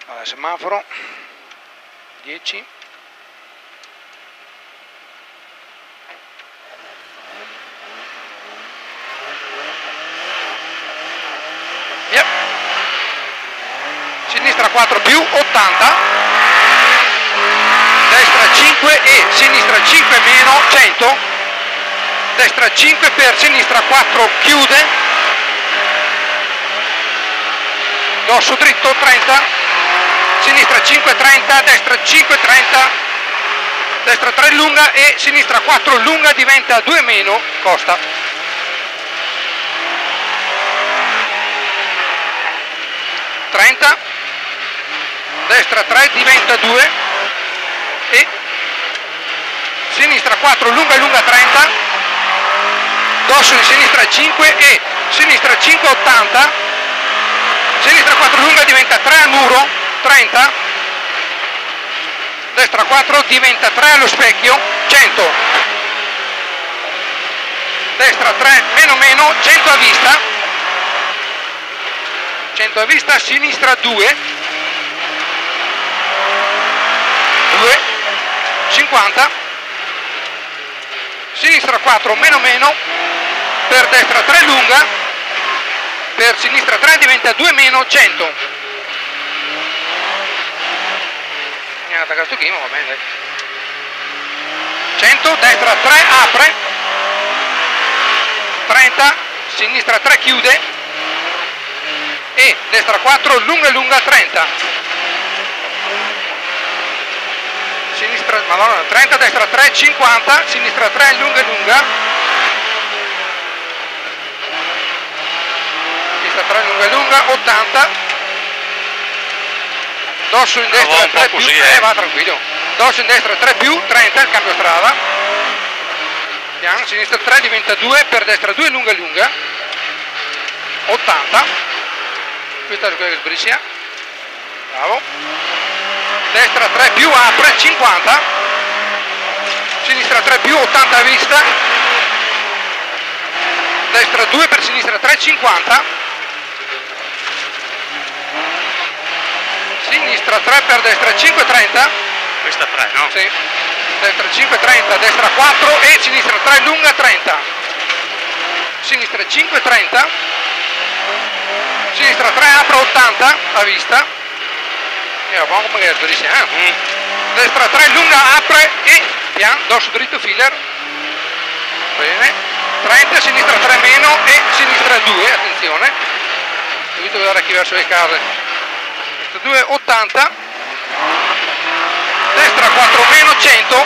Allora, semaforo 10. Yep. Sinistra 4 più 80, destra 5 e sinistra 5 meno 100, destra 5 per sinistra 4 chiude, dosso dritto 30, sinistra 5 30, destra 5 30, destra 3 lunga e sinistra 4 lunga, diventa 2 meno, costa. 30, destra 3 diventa 2 e sinistra 4 lunga lunga 30, dosso in sinistra 5 e sinistra 5 80, sinistra 4 lunga diventa 3 al muro 30, destra 4 diventa 3 allo specchio 100, destra 3 meno meno 100 a vista, 100 a vista, sinistra 2, 2, 50, sinistra 4 meno meno, per destra 3 lunga, per sinistra 3 diventa 2 meno 100. Mi ha attaccato sto chimo, va bene dai. 100, destra 3 apre, 30, sinistra 3 chiude, e destra 4 lunga lunga 30, sinistra, madonna, 30, destra 3 50, sinistra 3 lunga lunga, sinistra 3 lunga lunga 80, dosso in destra 3 più, va tranquillo, dosso in destra 3 più 30, il cambio strada, piano, sinistra 3 diventa 2, per destra 2 lunga lunga 80, questa è quella che sbriccia, bravo, destra 3 più apre 50, sinistra 3 più 80 a vista, destra 2 per sinistra 3 50, sinistra 3 per destra 5 30, questa 3 no? Sì, destra 5 30, destra 4 e sinistra 3 lunga 30, sinistra 5 30, sinistra 3 apre 80 a vista, e la bomba che sbriscia, destra 3 lunga apre e piano, dosso dritto filler, bene, 30, sinistra 3 meno e sinistra 2, attenzione, dovete vedere chi verso le case, sinistra 2 80, destra 4 meno 100,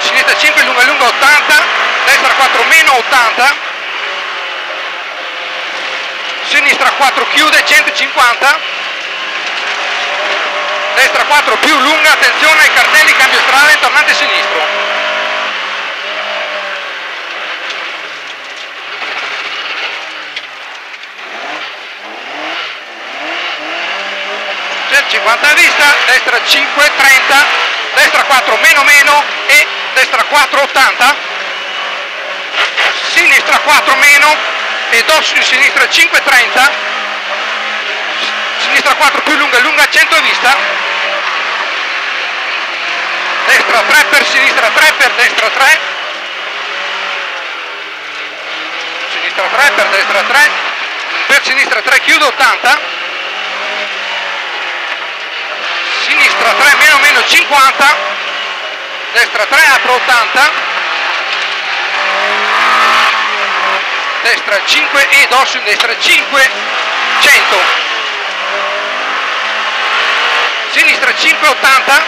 sinistra 5 lunga lunga 80, destra 4 meno 80, sinistra 4 chiude 150, destra 4 più lunga, attenzione ai cartelli, cambio strada, tornante sinistro, c'è 50 a vista, destra 5 30, destra 4 meno meno e destra 4 80, sinistra 4 meno e dosso in sinistra 5 30, sinistra 4 più lunga lunga 100 a vista, destra 3 per sinistra 3 per destra 3, sinistra 3 per destra 3, per sinistra 3 chiudo 80, sinistra 3 meno meno 50, destra 3 apro 80, destra 5 e dosso in destra 5 100, sinistra 5 80,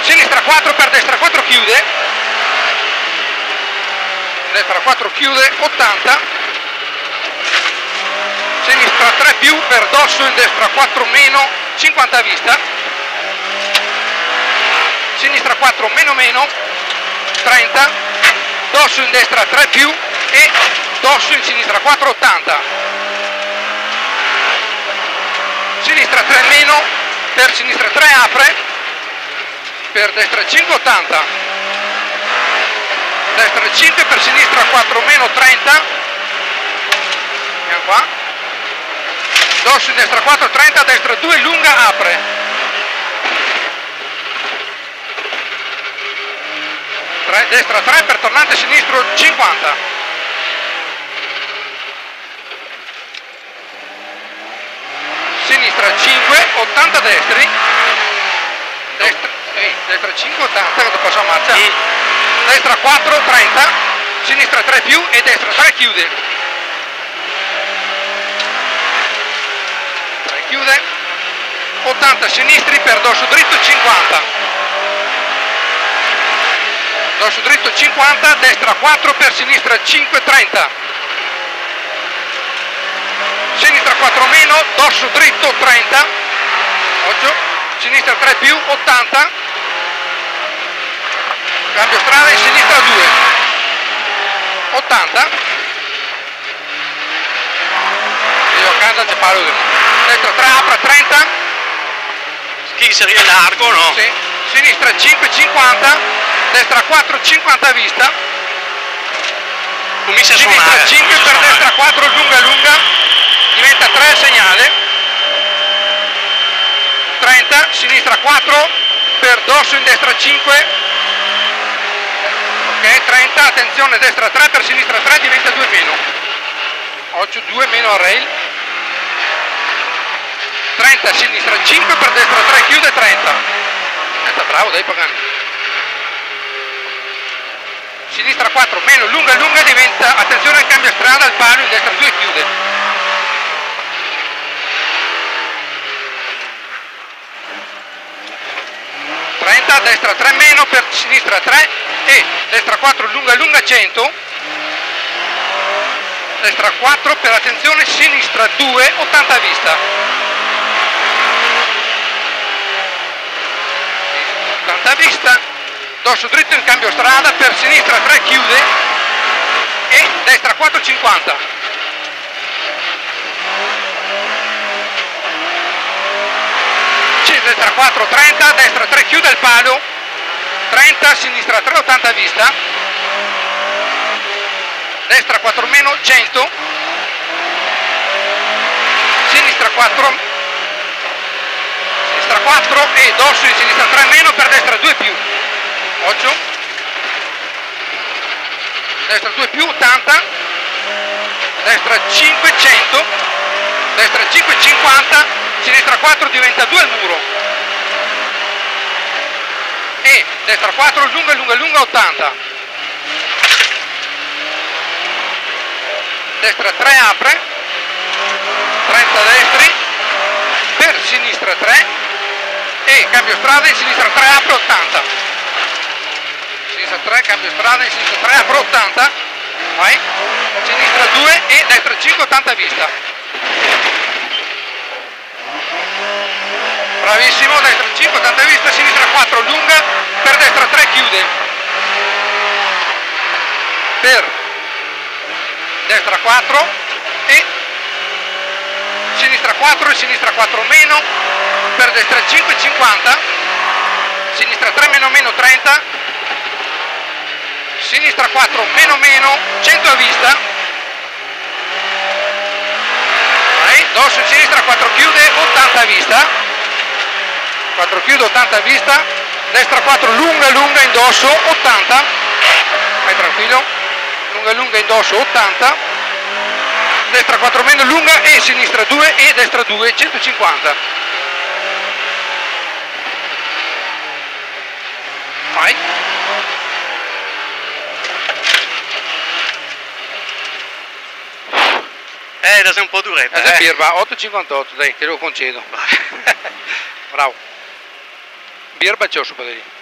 sinistra 4 per destra 4 chiude, destra 4 chiude 80, sinistra 3 più per dosso in destra 4 meno 50 a vista, sinistra 4 meno meno 30, dosso in destra 3 più e dosso in sinistra 4 80, sinistra 3 meno, per sinistra 3 apre, per destra 5 80, destra 5 per sinistra 4 meno 30, 30, andiamo qua, dosso in destra 4, 30, destra 2, lunga, apre, destra 3 per tornante sinistro 50, sinistra 5, 80 destri, destra 5, 80, che passo a marcia, destra 4, 30, sinistra 3 più e destra 3 chiude, 3 chiude, 80 sinistri per dosso dritto 50, dosso dritto 50, destra 4 per sinistra 5, 30, sinistra 4 meno, dosso dritto 30, 8, sinistra 3 più 80, cambio strada in sinistra 2, 80, io a casa c'è palo, destra 3 apre 30, Chi seria largo, no? sì. Sinistra 5, 50, destra 4, 50 a vista, Comincia a sinistra suonare. 5 comincia a per suonare. destra 4, lunga lunga, diventa 3 segnale, 30, sinistra 4 per dosso in destra 5, ok, 30, attenzione, destra 3 per sinistra 3, diventa 2 meno, 8, 2 meno a rail, 30, sinistra 5 per destra 3, chiude 30, bravo dai Pagani, sinistra 4 meno, lunga lunga, diventa, attenzione al cambio strada, al palo in destra 2, chiude, destra 3 meno per sinistra 3 e destra 4 lunga lunga 100, destra 4 per attenzione sinistra 2, 80 a vista, 80 a vista, dosso dritto in cambio strada per sinistra 3 chiude e destra 4, 50, destra 4, 30, destra 3 chiude il palo, 30, sinistra 3, 80 a vista, destra 4 meno, 100, sinistra 4 e dosso in sinistra 3 meno per destra 2 più, 8, destra 2 più, 80, destra 5, 100, destra 5, 50, sinistra 4 diventa 2 al muro e destra 4 lunga lunga lunga 80, destra 3 apre, 30 destri per sinistra 3 e cambio strada in sinistra 3 apre 80, sinistra 3 cambio strada in sinistra 3 apre 80, vai, sinistra 2 e destra 5, 80 a vista, bravissimo, destra 5, 80 a vista, sinistra 4 lunga, per destra 3 chiude, per destra 4 e sinistra 4 e sinistra 4 meno, per destra 5, 50, sinistra 3 meno meno 30, sinistra 4 meno meno 100 a vista, vai, dosso in sinistra 4 chiude 80 a vista, 4 chiude 80 a vista, destra 4 lunga lunga indosso 80, vai tranquillo, lunga lunga indosso 80, destra 4 meno lunga e sinistra 2 e destra 2 150, vai, Da sei un po' duretta. è birba, 8,58, dai, te lo concedo, bravo, birba c'è su, padrino.